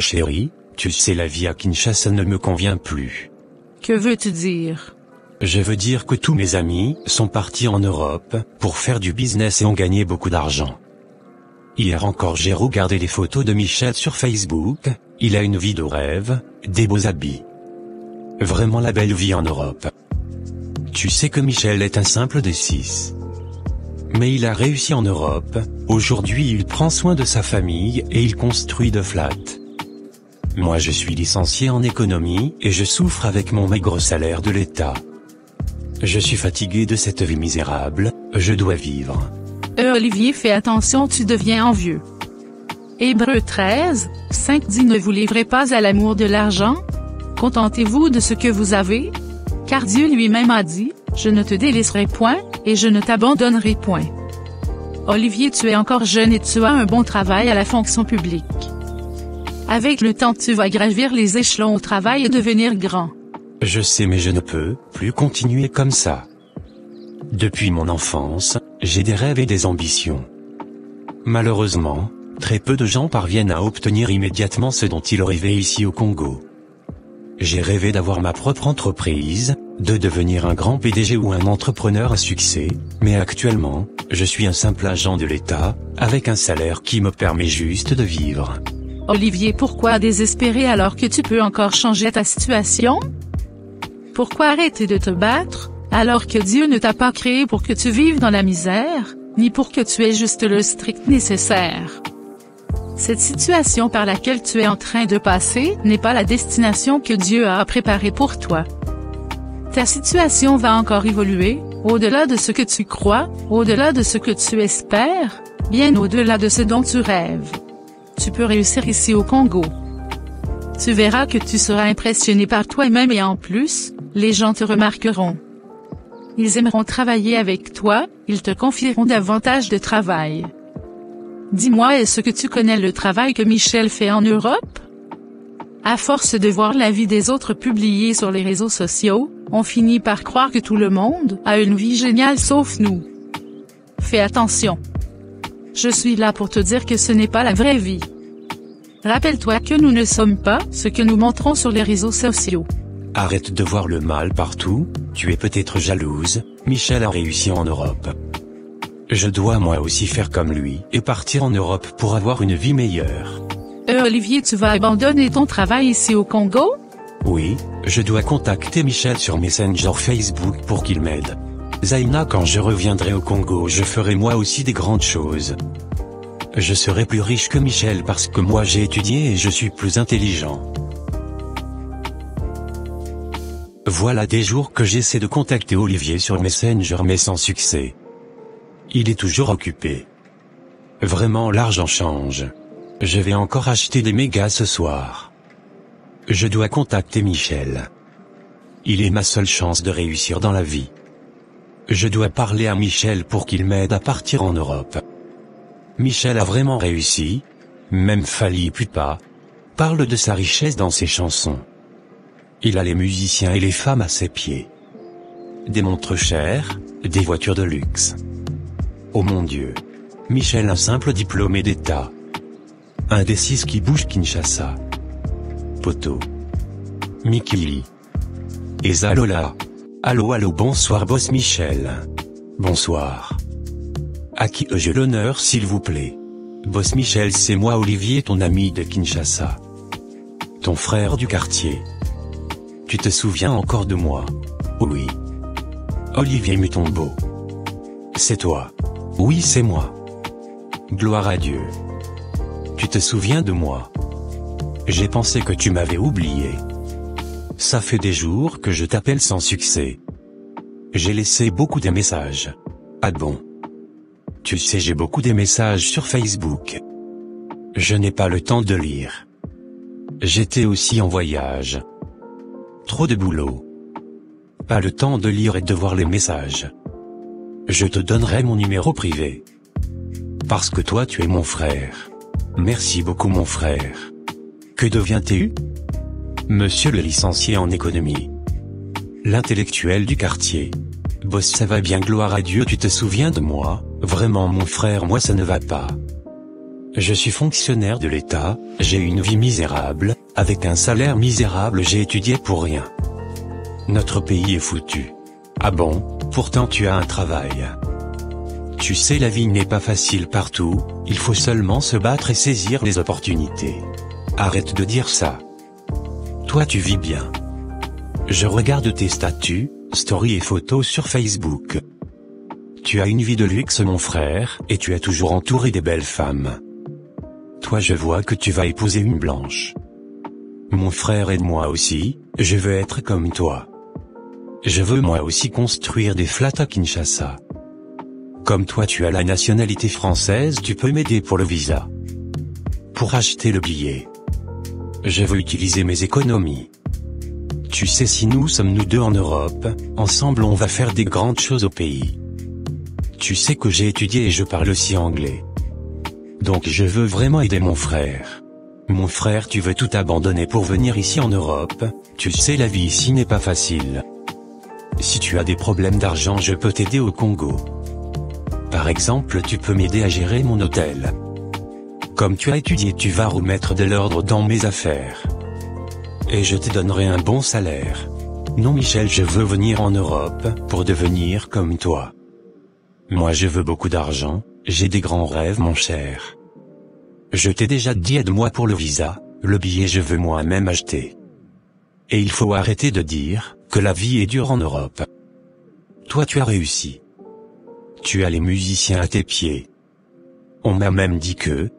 chérie, tu sais la vie à Kinshasa ne me convient plus. Que veux-tu dire? Je veux dire que tous mes amis sont partis en Europe pour faire du business et ont gagné beaucoup d'argent. Hier encore j'ai regardé les photos de Michel sur Facebook, il a une vie de rêve, des beaux habits. Vraiment la belle vie en Europe. Tu sais que Michel est un simple D6. Mais il a réussi en Europe, aujourd'hui il prend soin de sa famille et il construit de flats. Moi je suis licencié en économie et je souffre avec mon maigre salaire de l'État. Je suis fatigué de cette vie misérable, je dois vivre. Olivier, fais attention, tu deviens envieux. Hébreux 13, 5 dit: ne vous livrez pas à l'amour de l'argent. Contentez-vous de ce que vous avez. Car Dieu lui-même a dit: je ne te délaisserai point, et je ne t'abandonnerai point. Olivier, tu es encore jeune et tu as un bon travail à la fonction publique. Avec le temps tu vas gravir les échelons au travail et devenir grand. Je sais, mais je ne peux plus continuer comme ça. Depuis mon enfance, j'ai des rêves et des ambitions. Malheureusement, très peu de gens parviennent à obtenir immédiatement ce dont ils rêvaient ici au Congo. J'ai rêvé d'avoir ma propre entreprise, de devenir un grand PDG ou un entrepreneur à succès, mais actuellement, je suis un simple agent de l'État, avec un salaire qui me permet juste de vivre. Olivier, pourquoi désespérer alors que tu peux encore changer ta situation? Pourquoi arrêter de te battre, alors que Dieu ne t'a pas créé pour que tu vives dans la misère, ni pour que tu aies juste le strict nécessaire? Cette situation par laquelle tu es en train de passer n'est pas la destination que Dieu a préparée pour toi. Ta situation va encore évoluer, au-delà de ce que tu crois, au-delà de ce que tu espères, bien au-delà de ce dont tu rêves. Tu peux réussir ici au Congo. Tu verras que tu seras impressionné par toi-même et en plus, les gens te remarqueront. Ils aimeront travailler avec toi, ils te confieront davantage de travail. Dis-moi, est-ce que tu connais le travail que Michel fait en Europe? À force de voir la vie des autres publiée sur les réseaux sociaux, on finit par croire que tout le monde a une vie géniale sauf nous. Fais attention. Je suis là pour te dire que ce n'est pas la vraie vie. Rappelle-toi que nous ne sommes pas ce que nous montrons sur les réseaux sociaux. Arrête de voir le mal partout, tu es peut-être jalouse, Michel a réussi en Europe. Je dois moi aussi faire comme lui et partir en Europe pour avoir une vie meilleure. Olivier, tu vas abandonner ton travail ici au Congo? Oui, je dois contacter Michel sur Messenger Facebook pour qu'il m'aide. Zaina, quand je reviendrai au Congo, je ferai moi aussi des grandes choses. Je serai plus riche que Michel parce que moi j'ai étudié et je suis plus intelligent. Voilà des jours que j'essaie de contacter Olivier sur Messenger mais sans succès. Il est toujours occupé. Vraiment, l'argent change. Je vais encore acheter des mégas ce soir. Je dois contacter Michel. Il est ma seule chance de réussir dans la vie. Je dois parler à Michel pour qu'il m'aide à partir en Europe. Michel a vraiment réussi, même Fally Ipupa parle de sa richesse dans ses chansons. Il a les musiciens et les femmes à ses pieds. Des montres chères, des voitures de luxe. Oh mon Dieu. Michel, un simple diplômé d'État. Un des 6 qui bouge Kinshasa. Poto. Mikili. Eza Lola. Allô allô, bonsoir boss Michel. Bonsoir. À qui ai-je l'honneur s'il vous plaît? Boss Michel, c'est moi Olivier, ton ami de Kinshasa. Ton frère du quartier. Tu te souviens encore de moi? Oui. Olivier Mutombo. C'est toi. Oui, c'est moi. Gloire à Dieu. Tu te souviens de moi? J'ai pensé que tu m'avais oublié. Ça fait des jours que je t'appelle sans succès. J'ai laissé beaucoup de messages. Ah bon? Tu sais, j'ai beaucoup de messages sur Facebook. Je n'ai pas le temps de lire. J'étais aussi en voyage. Trop de boulot. Pas le temps de lire et de voir les messages. Je te donnerai mon numéro privé. Parce que toi tu es mon frère. Merci beaucoup mon frère. Que deviens-tu? Monsieur le licencié en économie. L'intellectuel du quartier. Boss, ça va bien, gloire à Dieu, tu te souviens de moi? Vraiment mon frère, moi ça ne va pas. Je suis fonctionnaire de l'État, j'ai une vie misérable, avec un salaire misérable, j'ai étudié pour rien. Notre pays est foutu. Ah bon, pourtant tu as un travail. Tu sais, la vie n'est pas facile partout, il faut seulement se battre et saisir les opportunités. Arrête de dire ça. Toi tu vis bien. Je regarde tes statuts, stories et photos sur Facebook. Tu as une vie de luxe mon frère, et tu es toujours entouré des belles femmes. Toi je vois que tu vas épouser une blanche. Mon frère et moi aussi, je veux être comme toi. Je veux moi aussi construire des flats à Kinshasa. Comme toi tu as la nationalité française, tu peux m'aider pour le visa. Pour acheter le billet. Je veux utiliser mes économies. Tu sais, si nous sommes nous deux en Europe, ensemble on va faire des grandes choses au pays. Tu sais que j'ai étudié et je parle aussi anglais. Donc je veux vraiment aider mon frère. Mon frère, tu veux tout abandonner pour venir ici en Europe, tu sais la vie ici n'est pas facile. Si tu as des problèmes d'argent, je peux t'aider au Congo. Par exemple, tu peux m'aider à gérer mon hôtel. Comme tu as étudié, tu vas remettre de l'ordre dans mes affaires. Et je te donnerai un bon salaire. Non Michel, je veux venir en Europe, pour devenir comme toi. Moi je veux beaucoup d'argent, j'ai des grands rêves mon cher. Je t'ai déjà dit aide-moi pour le visa, le billet je veux moi-même acheter. Et il faut arrêter de dire, que la vie est dure en Europe. Toi tu as réussi. Tu as les musiciens à tes pieds. On m'a même dit que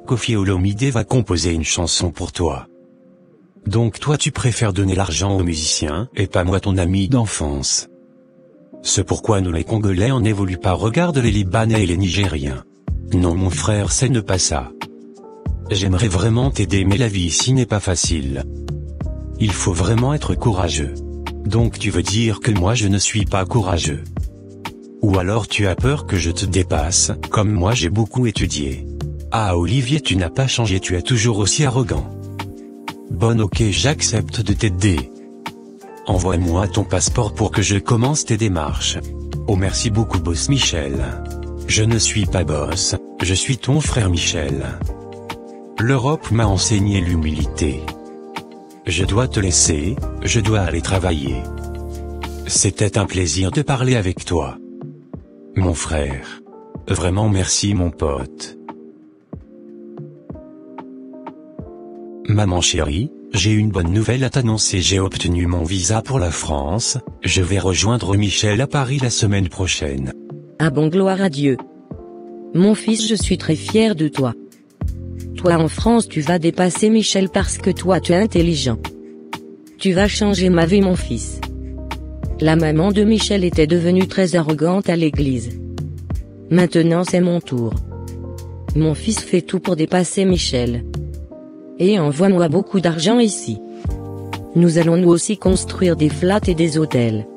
Koffi Olomide va composer une chanson pour toi. Donc toi tu préfères donner l'argent aux musiciens, et pas moi ton ami d'enfance. C'est pourquoi nous les Congolais on n'évolue pas, regarde les Libanais et les Nigériens. Non mon frère, c'est ne pas ça. J'aimerais vraiment t'aider mais la vie ici n'est pas facile. Il faut vraiment être courageux. Donc tu veux dire que moi je ne suis pas courageux. Ou alors tu as peur que je te dépasse, comme moi j'ai beaucoup étudié. Ah Olivier, tu n'as pas changé, tu es toujours aussi arrogant. Bon ok, j'accepte de t'aider. Envoie-moi ton passeport pour que je commence tes démarches. Oh merci beaucoup boss Michel. Je ne suis pas boss, je suis ton frère Michel. L'Europe m'a enseigné l'humilité. Je dois te laisser, je dois aller travailler. C'était un plaisir de parler avec toi. Mon frère. Vraiment merci mon pote. Maman chérie, j'ai une bonne nouvelle à t'annoncer, j'ai obtenu mon visa pour la France, je vais rejoindre Michel à Paris la semaine prochaine. Ah bon, gloire à Dieu. Mon fils, je suis très fier de toi. Toi en France tu vas dépasser Michel parce que toi tu es intelligent. Tu vas changer ma vie mon fils. La maman de Michel était devenue très arrogante à l'église. Maintenant c'est mon tour. Mon fils fait tout pour dépasser Michel. Et envoie-moi beaucoup d'argent ici. Nous allons nous aussi construire des flats et des hôtels.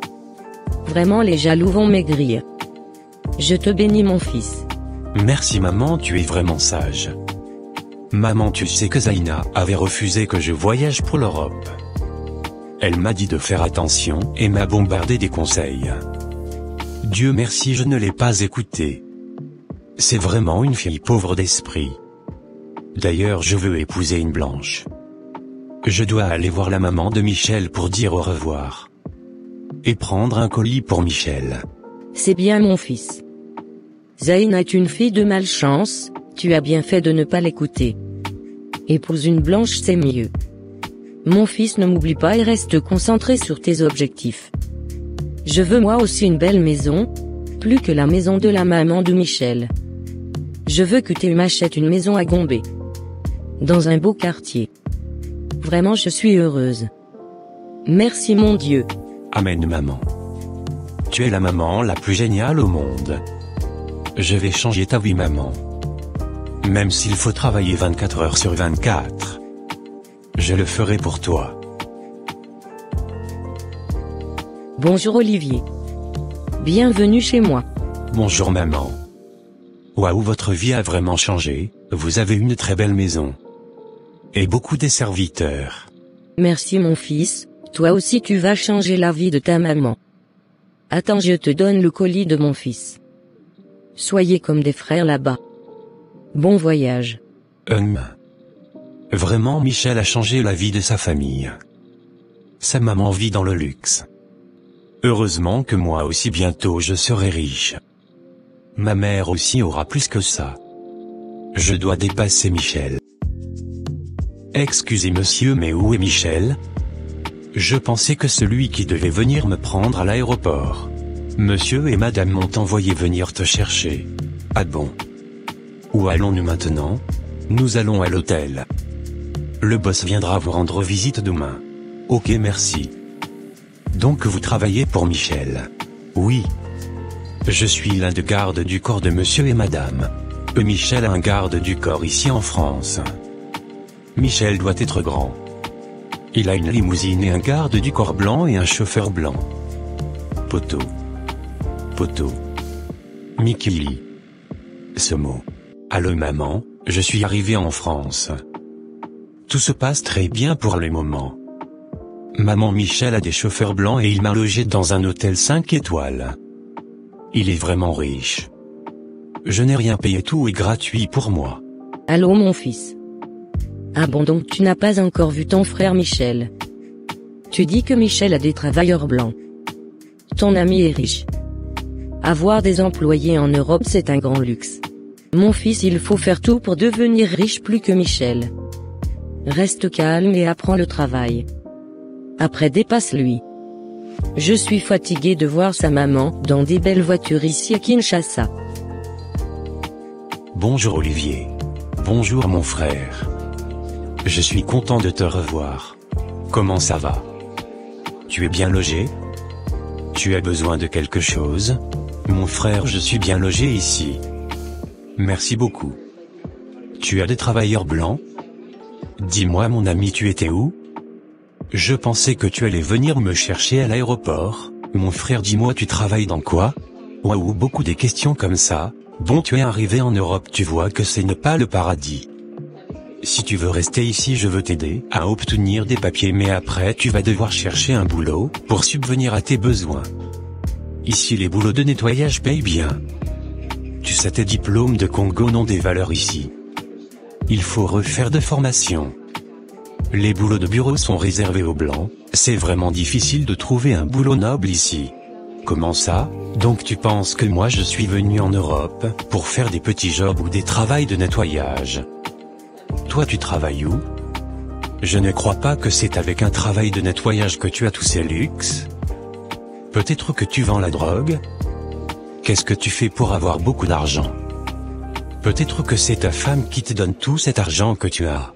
Vraiment les jaloux vont maigrir. Je te bénis mon fils. Merci maman, tu es vraiment sage. Maman, tu sais que Zaina avait refusé que je voyage pour l'Europe. Elle m'a dit de faire attention et m'a bombardé des conseils. Dieu merci, je ne l'ai pas écoutée. C'est vraiment une fille pauvre d'esprit. D'ailleurs je veux épouser une blanche. Je dois aller voir la maman de Michel pour dire au revoir. Et prendre un colis pour Michel. C'est bien mon fils. Zaina est une fille de malchance, tu as bien fait de ne pas l'écouter. Épouse une blanche c'est mieux. Mon fils, ne m'oublie pas et reste concentré sur tes objectifs. Je veux moi aussi une belle maison, plus que la maison de la maman de Michel. Je veux que tu m'achètes une maison à Gombe. Dans un beau quartier. Vraiment je suis heureuse. Merci mon Dieu. Amen maman. Tu es la maman la plus géniale au monde. Je vais changer ta vie maman. Même s'il faut travailler 24 heures sur 24. Je le ferai pour toi. Bonjour Olivier. Bienvenue chez moi. Bonjour maman. Waouh, votre vie a vraiment changé, vous avez une très belle maison. Et beaucoup de serviteurs. Merci mon fils, toi aussi tu vas changer la vie de ta maman. Attends, je te donne le colis de mon fils. Soyez comme des frères là-bas. Bon voyage. Vraiment Michel a changé la vie de sa famille. Sa maman vit dans le luxe. Heureusement que moi aussi bientôt je serai riche. Ma mère aussi aura plus que ça. Je dois dépasser Michel. Excusez monsieur, mais où est Michel? Je pensais que celui qui devait venir me prendre à l'aéroport. Monsieur et madame m'ont envoyé venir te chercher. Ah bon? Où allons-nous maintenant? Nous allons à l'hôtel. Le boss viendra vous rendre visite demain. Ok, merci. Donc vous travaillez pour Michel? Oui. Je suis l'un des gardes du corps de monsieur et madame. Michel a un garde du corps ici en France. Michel doit être grand. Il a une limousine et un garde du corps blanc et un chauffeur blanc. Poto. Poto. Mikili. Somo. Allô maman, je suis arrivé en France. Tout se passe très bien pour le moment. Maman Michel a des chauffeurs blancs et il m'a logé dans un hôtel 5 étoiles. Il est vraiment riche. Je n'ai rien payé, tout est gratuit pour moi. Allô mon fils. Ah bon, donc tu n'as pas encore vu ton frère Michel. Tu dis que Michel a des travailleurs blancs. Ton ami est riche. Avoir des employés en Europe c'est un grand luxe. Mon fils, il faut faire tout pour devenir riche plus que Michel. Reste calme et apprends le travail. Après dépasse-lui. Je suis fatigué de voir sa maman dans des belles voitures ici à Kinshasa. Bonjour Olivier. Bonjour mon frère. Je suis content de te revoir. Comment ça va? Tu es bien logé? Tu as besoin de quelque chose? Mon frère, je suis bien logé ici. Merci beaucoup. Tu as des travailleurs blancs? Dis-moi mon ami, tu étais où? Je pensais que tu allais venir me chercher à l'aéroport. Mon frère, dis-moi, tu travailles dans quoi? Waouh, beaucoup de questions comme ça. Bon, tu es arrivé en Europe, tu vois que ce n'est pas le paradis. Si tu veux rester ici, je veux t'aider à obtenir des papiers, mais après tu vas devoir chercher un boulot pour subvenir à tes besoins. Ici les boulots de nettoyage payent bien. Tu sais, tes diplômes de Congo n'ont des valeurs ici. Il faut refaire de formation. Les boulots de bureau sont réservés aux blancs, c'est vraiment difficile de trouver un boulot noble ici. Comment ça? Donc tu penses que moi je suis venu en Europe pour faire des petits jobs ou des travails de nettoyage? Toi tu travailles où? Je ne crois pas que c'est avec un travail de nettoyage que tu as tous ces luxes. Peut-être que tu vends la drogue? Qu'est-ce que tu fais pour avoir beaucoup d'argent? Peut-être que c'est ta femme qui te donne tout cet argent que tu as.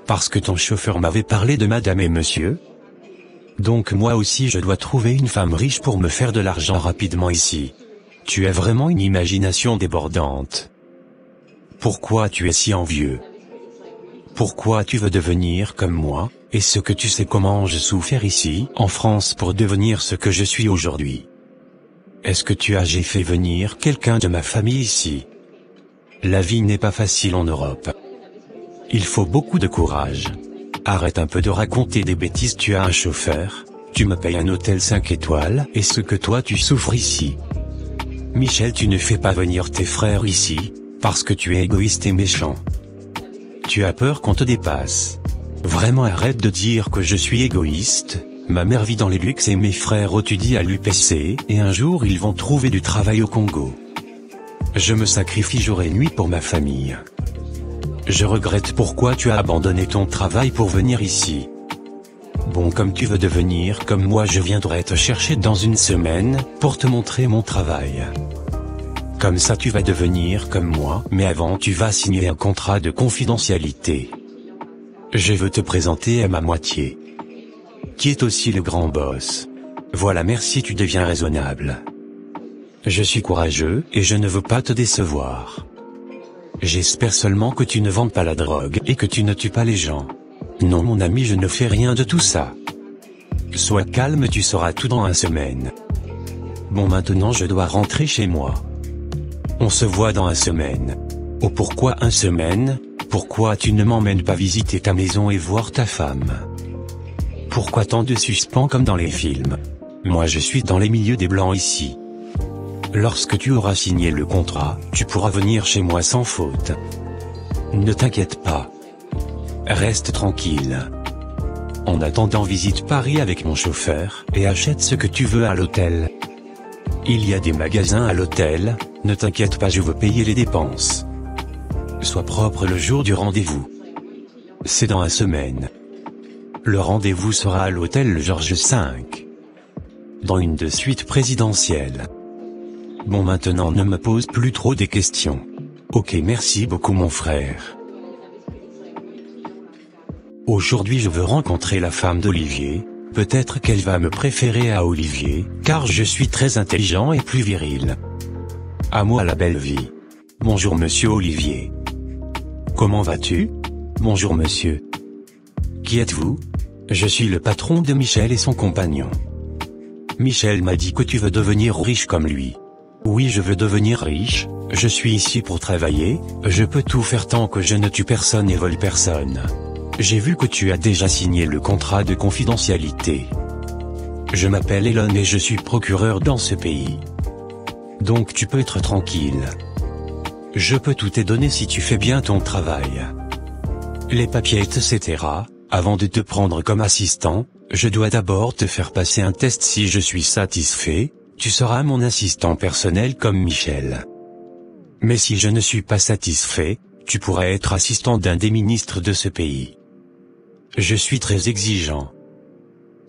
Parce que ton chauffeur m'avait parlé de madame et monsieur? Donc moi aussi je dois trouver une femme riche pour me faire de l'argent rapidement ici. Tu as vraiment une imagination débordante. Pourquoi tu es si envieux? Pourquoi tu veux devenir comme moi? Est-ce que tu sais comment j'ai souffert ici, en France, pour devenir ce que je suis aujourd'hui? Est-ce que j'ai fait venir quelqu'un de ma famille ici? La vie n'est pas facile en Europe. Il faut beaucoup de courage. Arrête un peu de raconter des bêtises, tu as un chauffeur, tu me payes un hôtel 5 étoiles, et ce que toi tu souffres ici. Michel, tu ne fais pas venir tes frères ici, parce que tu es égoïste et méchant. Tu as peur qu'on te dépasse. Vraiment arrête de dire que je suis égoïste. Ma mère vit dans les luxes et mes frères étudient à l'UPC, et un jour ils vont trouver du travail au Congo. Je me sacrifie jour et nuit pour ma famille. Je regrette pourquoi tu as abandonné ton travail pour venir ici. Bon, comme tu veux devenir comme moi, je viendrai te chercher dans une semaine, pour te montrer mon travail. Comme ça tu vas devenir comme moi, mais avant tu vas signer un contrat de confidentialité. Je veux te présenter à ma moitié, qui est aussi le grand boss. Voilà, merci, tu deviens raisonnable. Je suis courageux, et je ne veux pas te décevoir. J'espère seulement que tu ne vendes pas la drogue, et que tu ne tues pas les gens. Non mon ami, je ne fais rien de tout ça. Sois calme, tu sauras tout dans une semaine. Bon, maintenant je dois rentrer chez moi. On se voit dans une semaine. Oh, pourquoi une semaine? Pourquoi tu ne m'emmènes pas visiter ta maison et voir ta femme? Pourquoi tant de suspens comme dans les films? Moi je suis dans les milieux des blancs ici. Lorsque tu auras signé le contrat, tu pourras venir chez moi sans faute. Ne t'inquiète pas. Reste tranquille. En attendant, visite Paris avec mon chauffeur, et achète ce que tu veux à l'hôtel. Il y a des magasins à l'hôtel, ne t'inquiète pas, je veux payer les dépenses. Sois propre le jour du rendez-vous. C'est dans 1 semaine. Le rendez-vous sera à l'hôtel Georges V. Dans une de suite présidentielle. Bon, maintenant ne me pose plus trop des questions. Ok, merci beaucoup mon frère. Aujourd'hui je veux rencontrer la femme d'Olivier, peut-être qu'elle va me préférer à Olivier, car je suis très intelligent et plus viril. À moi la belle vie. Bonjour monsieur Olivier. Comment vas-tu? Bonjour monsieur. Qui êtes-vous? Je suis le patron de Michel et son compagnon. Michel m'a dit que tu veux devenir riche comme lui. Oui, je veux devenir riche, je suis ici pour travailler, je peux tout faire tant que je ne tue personne et vole personne. J'ai vu que tu as déjà signé le contrat de confidentialité. Je m'appelle Elon et je suis procureur dans ce pays. Donc tu peux être tranquille. Je peux tout te donner si tu fais bien ton travail. Les papiers etc. Avant de te prendre comme assistant, je dois d'abord te faire passer un test. Si je suis satisfait, tu seras mon assistant personnel comme Michel. Mais si je ne suis pas satisfait, tu pourrais être assistant d'un des ministres de ce pays. Je suis très exigeant.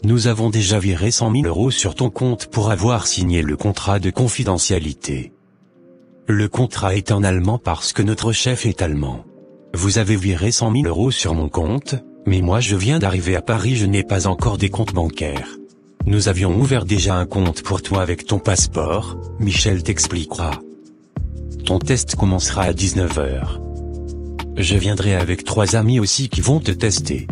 Nous avons déjà viré 100 000 € sur ton compte pour avoir signé le contrat de confidentialité. Le contrat est en allemand parce que notre chef est allemand. Vous avez viré 100 000 € sur mon compte, mais moi je viens d'arriver à Paris, je n'ai pas encore des comptes bancaires. Nous avions ouvert déjà un compte pour toi avec ton passeport, Michel t'expliquera. Ton test commencera à 19 h. Je viendrai avec 3 amis aussi qui vont te tester.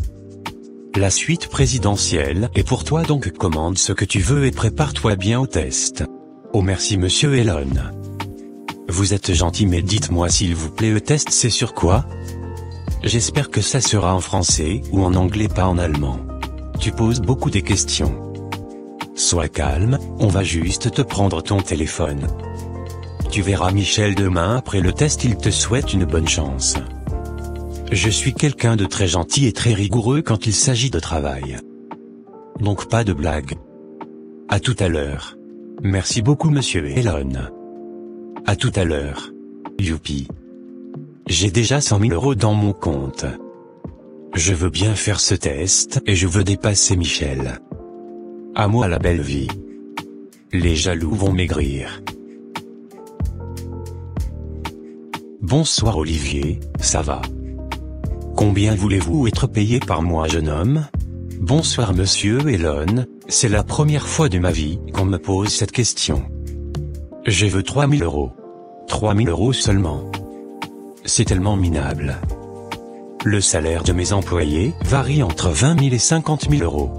La suite présidentielle est pour toi, donc commande ce que tu veux et prépare-toi bien au test. Oh merci monsieur Elon. Vous êtes gentil, mais dites-moi s'il vous plaît, le test c'est sur quoi? J'espère que ça sera en français ou en anglais, pas en allemand. Tu poses beaucoup de questions. Sois calme, on va juste te prendre ton téléphone. Tu verras Michel demain après le test, il te souhaite une bonne chance. Je suis quelqu'un de très gentil et très rigoureux quand il s'agit de travail. Donc pas de blague. À tout à l'heure. Merci beaucoup monsieur Elon. À tout à l'heure. Youpi. J'ai déjà 100 000 € dans mon compte. Je veux bien faire ce test et je veux dépasser Michel. À moi la belle vie. Les jaloux vont maigrir. Bonsoir Olivier, ça va? Combien voulez-vous être payé par mois, jeune homme? Bonsoir monsieur Elon, c'est la première fois de ma vie qu'on me pose cette question. Je veux 3 000 €. 3 000 € seulement. C'est tellement minable. Le salaire de mes employés varie entre 20 000 et 50 000 €.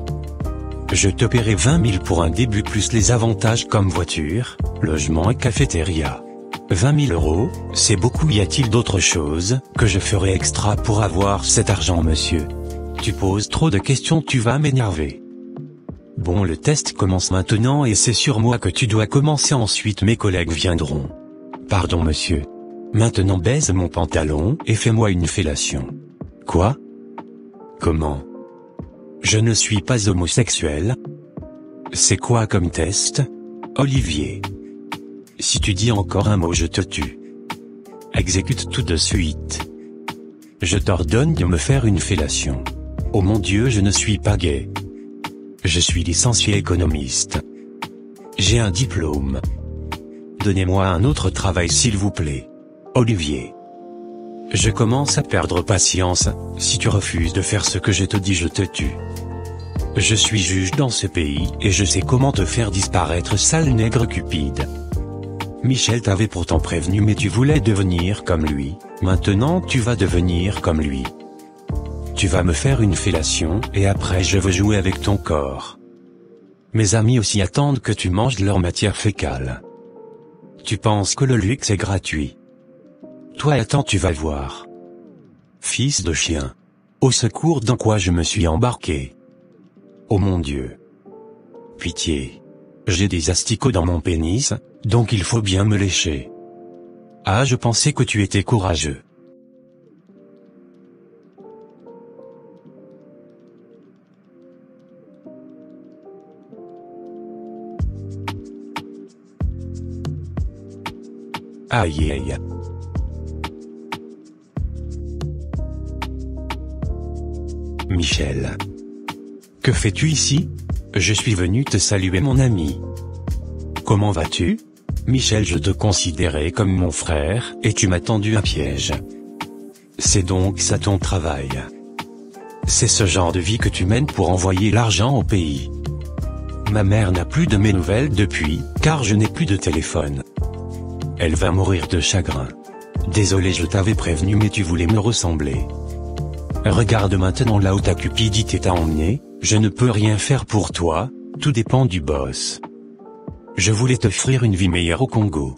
Je te paierai 20 000 pour un début plus les avantages comme voiture, logement et cafétéria. 20 000 €, c'est beaucoup. Y a-t-il d'autres choses que je ferai extra pour avoir cet argent monsieur? Tu poses trop de questions, tu vas m'énerver. Bon, le test commence maintenant et c'est sur moi que tu dois commencer, ensuite mes collègues viendront. Pardon monsieur. Maintenant baise mon pantalon et fais-moi une fellation. Quoi? Comment? Je ne suis pas homosexuel. C'est quoi comme test? Olivier. Si tu dis encore un mot je te tue. Exécute tout de suite. Je t'ordonne de me faire une fellation. Oh mon Dieu, je ne suis pas gay. Je suis licencié économiste. J'ai un diplôme. Donnez-moi un autre travail s'il vous plaît. Olivier. Je commence à perdre patience, si tu refuses de faire ce que je te dis je te tue. Je suis juge dans ce pays et je sais comment te faire disparaître, sale nègre cupide. Michel t'avait pourtant prévenu mais tu voulais devenir comme lui, maintenant tu vas devenir comme lui. Tu vas me faire une fellation et après je veux jouer avec ton corps. Mes amis aussi attendent que tu manges leur matière fécale. Tu penses que le luxe est gratuit? Toi attends, tu vas voir. Fils de chien. Au secours, dans quoi je me suis embarqué? Oh mon Dieu. Pitié. J'ai des asticots dans mon pénis, Donc il faut bien me lécher. Ah, je pensais que tu étais courageux. Aïe aïe. Michel. Que fais-tu ici? Je suis venu te saluer mon ami. Comment vas-tu? Michel, je te considérais comme mon frère, et tu m'as tendu un piège. C'est donc ça ton travail. C'est ce genre de vie que tu mènes pour envoyer l'argent au pays. Ma mère n'a plus de mes nouvelles depuis, car je n'ai plus de téléphone. Elle va mourir de chagrin. Désolé, je t'avais prévenu mais tu voulais me ressembler. Regarde maintenant là où ta cupidité t'a emmené, je ne peux rien faire pour toi, tout dépend du boss. Je voulais t'offrir une vie meilleure au Congo.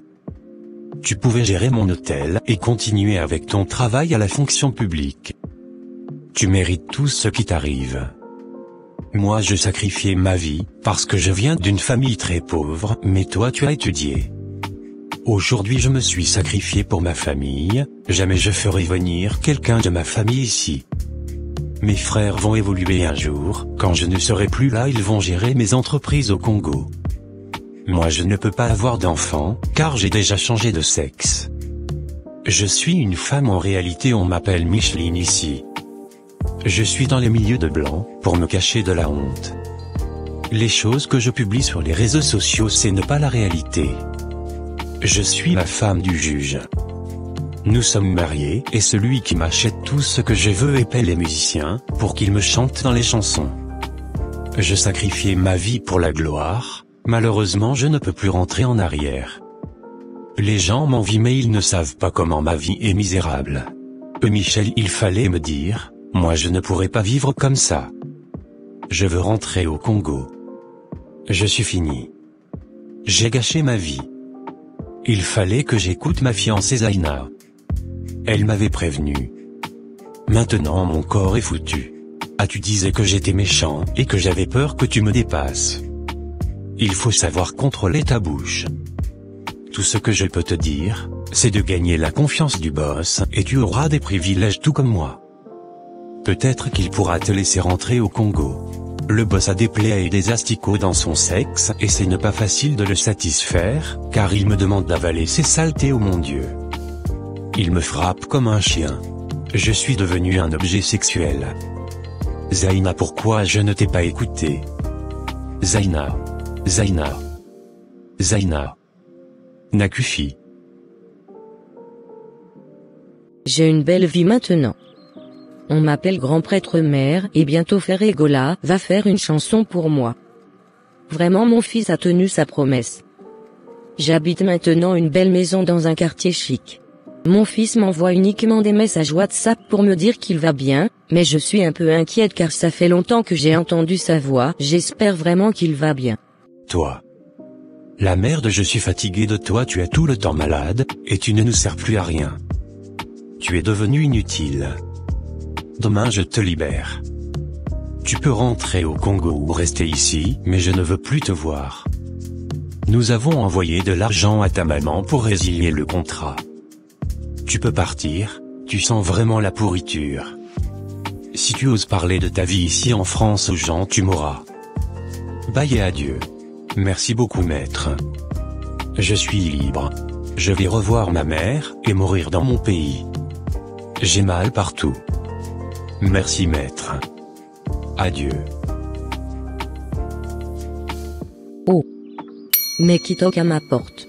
Tu pouvais gérer mon hôtel et continuer avec ton travail à la fonction publique. Tu mérites tout ce qui t'arrive. Moi je sacrifiais ma vie, parce que je viens d'une famille très pauvre, mais toi tu as étudié. Aujourd'hui je me suis sacrifié pour ma famille, jamais je ferai venir quelqu'un de ma famille ici. Mes frères vont évoluer un jour, quand je ne serai plus là ils vont gérer mes entreprises au Congo. Moi je ne peux pas avoir d'enfant, car j'ai déjà changé de sexe. Je suis une femme en réalité on m'appelle Micheline ici. Je suis dans les milieux de blanc, pour me cacher de la honte. Les choses que je publie sur les réseaux sociaux c'est ne pas la réalité. Je suis la femme du juge. Nous sommes mariés et celui qui m'achète tout ce que je veux et paie les musiciens, pour qu'ils me chantent dans les chansons. Je sacrifiais ma vie pour la gloire, malheureusement je ne peux plus rentrer en arrière. Les gens m'envient mais ils ne savent pas comment ma vie est misérable. Michel, il fallait me dire, moi je ne pourrais pas vivre comme ça. Je veux rentrer au Congo. Je suis fini. J'ai gâché ma vie. Il fallait que j'écoute ma fiancée Zaina. Elle m'avait prévenu. Maintenant mon corps est foutu. Ah, tu disais que j'étais méchant et que j'avais peur que tu me dépasses. Il faut savoir contrôler ta bouche. Tout ce que je peux te dire, c'est de gagner la confiance du boss et tu auras des privilèges tout comme moi. Peut-être qu'il pourra te laisser rentrer au Congo. Le boss a des plaies et des asticots dans son sexe et c'est ne pas facile de le satisfaire, car il me demande d'avaler ses saletés, oh mon Dieu. Il me frappe comme un chien. Je suis devenu un objet sexuel. Zaina, pourquoi je ne t'ai pas écouté? Zaina. Zaina. Zaina. Nakufi. J'ai une belle vie maintenant. On m'appelle grand prêtre mère et bientôt Ferregola va faire une chanson pour moi. Vraiment mon fils a tenu sa promesse. J'habite maintenant une belle maison dans un quartier chic. Mon fils m'envoie uniquement des messages WhatsApp pour me dire qu'il va bien, mais je suis un peu inquiète car ça fait longtemps que j'ai entendu sa voix, j'espère vraiment qu'il va bien. Toi. La merde, je suis fatigué de toi, tu es tout le temps malade, et tu ne nous sers plus à rien. Tu es devenu inutile. Demain je te libère. Tu peux rentrer au Congo ou rester ici, mais je ne veux plus te voir. Nous avons envoyé de l'argent à ta maman pour résilier le contrat. Tu peux partir, tu sens vraiment la pourriture. Si tu oses parler de ta vie ici en France aux gens, tu mourras. Bye et adieu. Merci beaucoup maître. Je suis libre. Je vais revoir ma mère, et mourir dans mon pays. J'ai mal partout. Merci maître. Adieu. Oh. Mais qui toque à ma porte?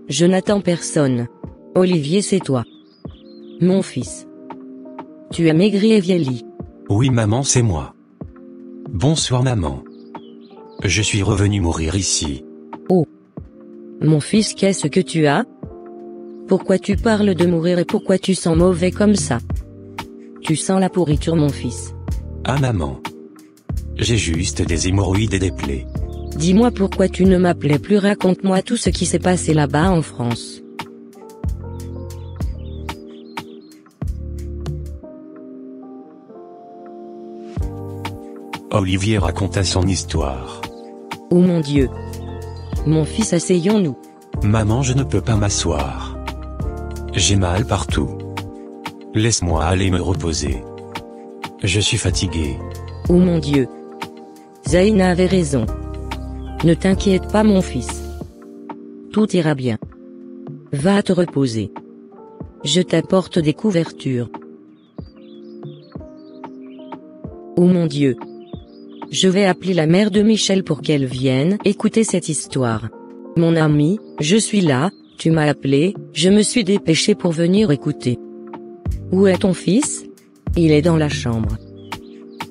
Je n'attends personne. Olivier, c'est toi. Mon fils. Tu as maigri et vieilli. Oui maman, c'est moi. Bonsoir maman. Je suis revenu mourir ici. Oh. Mon fils, qu'est-ce que tu as? Pourquoi tu parles de mourir et pourquoi tu sens mauvais comme ça? Tu sens la pourriture mon fils. Ah maman. J'ai juste des hémorroïdes et des plaies. Dis-moi pourquoi tu ne m'appelais plus, raconte-moi tout ce qui s'est passé là-bas en France. Olivier raconta son histoire. Oh mon Dieu. Mon fils, asseyons-nous. Maman, je ne peux pas m'asseoir. J'ai mal partout. Laisse-moi aller me reposer. Je suis fatigué. Oh mon Dieu. Zaina avait raison. Ne t'inquiète pas mon fils. Tout ira bien. Va te reposer. Je t'apporte des couvertures. Oh mon Dieu. Je vais appeler la mère de Michel pour qu'elle vienne écouter cette histoire. Mon ami, je suis là, tu m'as appelé, je me suis dépêché pour venir écouter. Où est ton fils? Il est dans la chambre.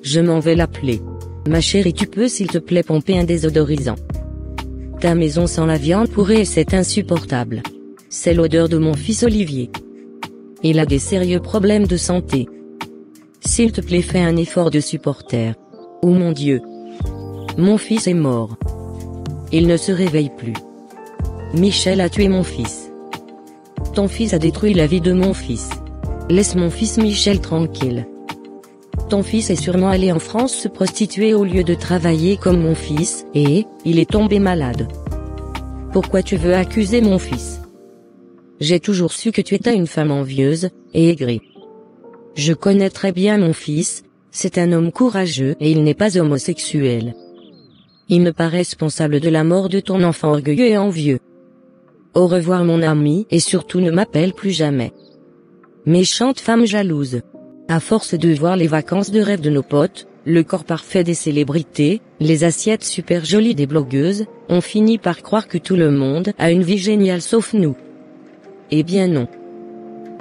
Je m'en vais l'appeler. Ma chérie, tu peux s'il te plaît pomper un désodorisant? Ta maison sans la viande pourrait, c'est insupportable. C'est l'odeur de mon fils Olivier. Il a des sérieux problèmes de santé. S'il te plaît, fais un effort de supporter. Oh mon Dieu. Mon fils est mort. Il ne se réveille plus. Michel a tué mon fils. Ton fils a détruit la vie de mon fils. Laisse mon fils Michel tranquille. Ton fils est sûrement allé en France se prostituer au lieu de travailler comme mon fils, et il est tombé malade. Pourquoi tu veux accuser mon fils? J'ai toujours su que tu étais une femme envieuse et aigrie. Je connais très bien mon fils, c'est un homme courageux et il n'est pas homosexuel. Il me paraît responsable de la mort de ton enfant orgueilleux et envieux. Au revoir mon ami, et surtout ne m'appelle plus jamais. Méchante femme jalouse. À force de voir les vacances de rêve de nos potes, le corps parfait des célébrités, les assiettes super jolies des blogueuses, on finit par croire que tout le monde a une vie géniale sauf nous. Eh bien non.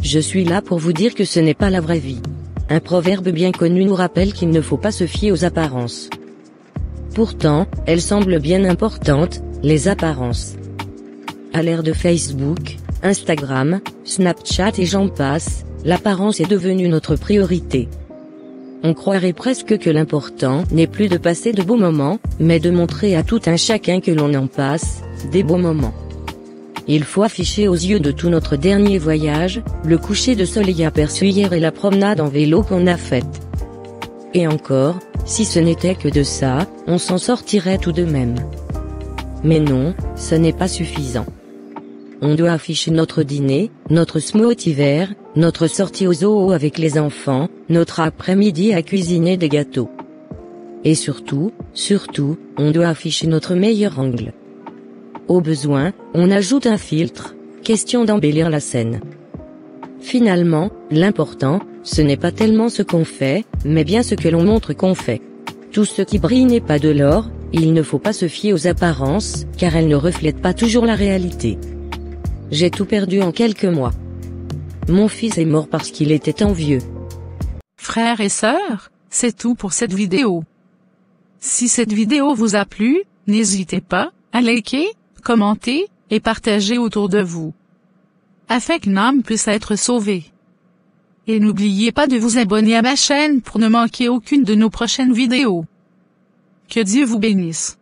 Je suis là pour vous dire que ce n'est pas la vraie vie. Un proverbe bien connu nous rappelle qu'il ne faut pas se fier aux apparences. Pourtant, elles semblent bien importantes, les apparences. À l'ère de Facebook, Instagram, Snapchat et j'en passe, l'apparence est devenue notre priorité. On croirait presque que l'important n'est plus de passer de beaux moments, mais de montrer à tout un chacun que l'on en passe, des beaux moments. Il faut afficher aux yeux de tout notre dernier voyage, le coucher de soleil aperçu hier et la promenade en vélo qu'on a faite. Et encore, si ce n'était que de ça, on s'en sortirait tout de même. Mais non, ce n'est pas suffisant. On doit afficher notre dîner, notre smoothie vert, notre sortie au zoo avec les enfants, notre après-midi à cuisiner des gâteaux. Et surtout, on doit afficher notre meilleur angle. Au besoin, on ajoute un filtre, question d'embellir la scène. Finalement, l'important, ce n'est pas tellement ce qu'on fait, mais bien ce que l'on montre qu'on fait. Tout ce qui brille n'est pas de l'or, il ne faut pas se fier aux apparences, car elles ne reflètent pas toujours la réalité. J'ai tout perdu en quelques mois. Mon fils est mort parce qu'il était envieux. Frères et sœurs, c'est tout pour cette vidéo. Si cette vidéo vous a plu, n'hésitez pas à liker, commenter et partager autour de vous, afin qu'une âme puisse être sauvée. Et n'oubliez pas de vous abonner à ma chaîne pour ne manquer aucune de nos prochaines vidéos. Que Dieu vous bénisse.